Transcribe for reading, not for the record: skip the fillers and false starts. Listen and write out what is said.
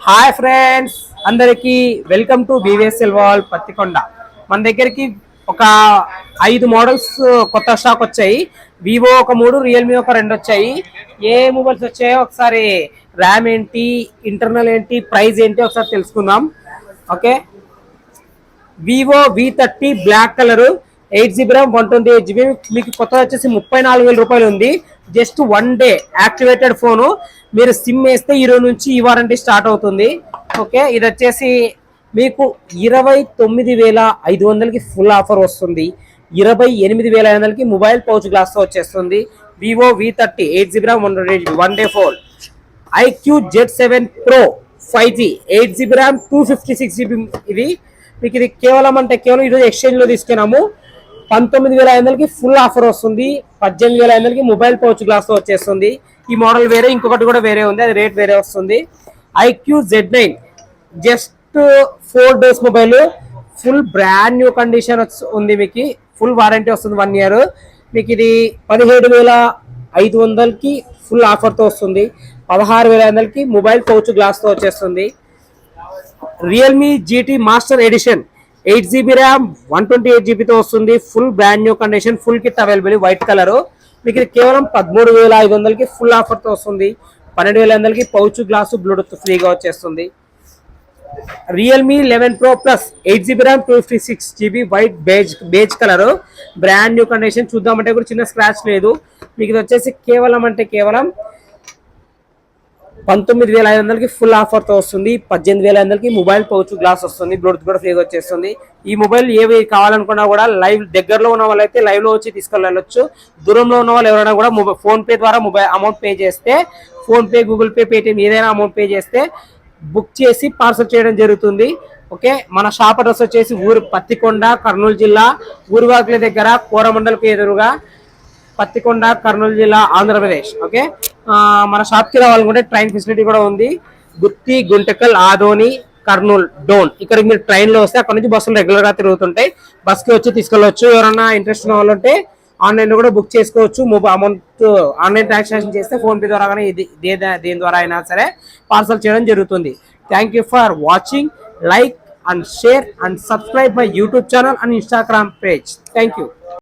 Hi friends, అందరికీ welcome to బీవీఎస్ఎల్ wall Pattikonda. మన దగ్గరికి ఒక 5 మోడల్స్ కొత్త స్టాక్ వచ్చాయి. వివో ఒక 3, రియల్మీ ఒక 2 వచ్చాయి. ఏ మొబైల్స్ వచ్చాయో ఒకసారి ర్యామ్ ఏంటి, ఇంటర్నల్ ఏంటి, ప్రైస్ ఏంటి ఒకసారి తెలుసుకుందాం. Okay, Vivo V30 black colour 8GB RAM 128GB. మీకు కొత్త వచ్చేసి 34,000 రూపాయలు ఉంది. Just 1 day activated phone. మీరు సిమ్ వేస్తే ఈ రోజు నుంచి ఈ వారంటీ స్టార్ట్ అవుతుంది. ఓకే, ఇది వచ్చేసి మీకు 29,500కి ఫుల్ ఆఫర్ వస్తుంది. 28,500కి మొబైల్ పౌచ్ గ్లాస్తో వచ్చేస్తుంది. Vivo V30 8GB RAM 128GB 1 day phone. IQ Z7 Pro 5G 8GB RAM 256GB. ఇది మీకు ఇది కేవలం ఈరోజు ఎక్స్చేంజ్లో తీసుకున్నాము. 19,500కి ఫుల్ ఆఫర్ వస్తుంది. 18,500కి మొబైల్ పౌచ్ గ్లాస్తో వచ్చేస్తుంది. ఈ మోడల్ వేరే, ఇంకొకటి కూడా వేరే ఉంది, అది రేట్ వేరే వస్తుంది. IQ Z9 just 4 days mobile, full brand new condition ఉంది. మీకు ఫుల్ వారంటీ వస్తుంది 1 year. మీకు ఇది 17,500కి ఫుల్ ఆఫర్తో వస్తుంది. 16,500కి మొబైల్ పౌచ్ గ్లాస్తో వచ్చేస్తుంది. Realme GT master edition 8GB RAM 128GBతో వస్తుంది. Full brand new condition, full kit available, white colour. మీకు ఇది కేవలం 13,500కి ఫుల్ ఆఫర్తో వస్తుంది. 12,500కి పౌచ్ గ్లాసు బ్లూటూత్ ఫ్రీగా వచ్చేస్తుంది. Realme 11 Pro Plus 8GB RAM 256GB white beige colour, brand new condition. చూద్దామంటే కూడా చిన్న స్క్రాచ్ లేదు. మీకు ఇది వచ్చేసి కేవలం 19,500కి ఫుల్ ఆఫర్తో వస్తుంది. 18,500కి మొబైల్ పౌచ్ గ్లాస్ వస్తుంది, బ్లూటూత్ కూడా ఫ్రీగా వచ్చేస్తుంది. ఈ మొబైల్ ఏవి కావాలనుకున్నా కూడా లైవ్ దగ్గరలో ఉన్న వాళ్ళైతే లైవ్లో వచ్చి తీసుకెళ్ళవచ్చు. దూరంలో ఉన్న వాళ్ళు ఎవరైనా కూడా ఫోన్పే ద్వారా మొబైల్ అమౌంట్ పే చేస్తే, ఫోన్పే, గూగుల్ పే, పేటిఎం ఏదైనా అమౌంట్ పే చేస్తే బుక్ చేసి పార్సల్ చేయడం జరుగుతుంది. ఓకే, మన షాప్ అడ్రస్ వచ్చేసి పత్తికొండ, కర్నూలు జిల్లా, ఊరువాకుల దగ్గర, కోరమండల్కి ఎదురుగా, పత్తికొండ, కర్నూలు జిల్లా, ఆంధ్రప్రదేశ్. ఓకే, మన షాప్కి రావాలనుకుంటే ట్రైన్ ఫెసిలిటీ కూడా ఉంది. గుత్తి, గుంటకల్, ఆదోని, కర్నూలు, డోన్. ఇక్కడికి మీరు ట్రైన్లో వస్తే అక్కడ నుంచి బస్సులు రెగ్యులర్గా తిరుగుతుంటాయి. బస్కి వచ్చి తీసుకెళ్ళవచ్చు. ఎవరైనా ఇంట్రెస్ట్ ఉన్న వాళ్ళు ఉంటే ఆన్లైన్లో కూడా బుక్ చేసుకోవచ్చు. అమౌంట్ ఆన్లైన్ ట్రాన్సాక్షన్ చేస్తే ఫోన్పే ద్వారా కానీ దేని ద్వారా అయినా సరే పార్సల్ చేయడం జరుగుతుంది. Thank you for watching. Like and share and subscribe my YouTube channel and Instagram page. Thank you.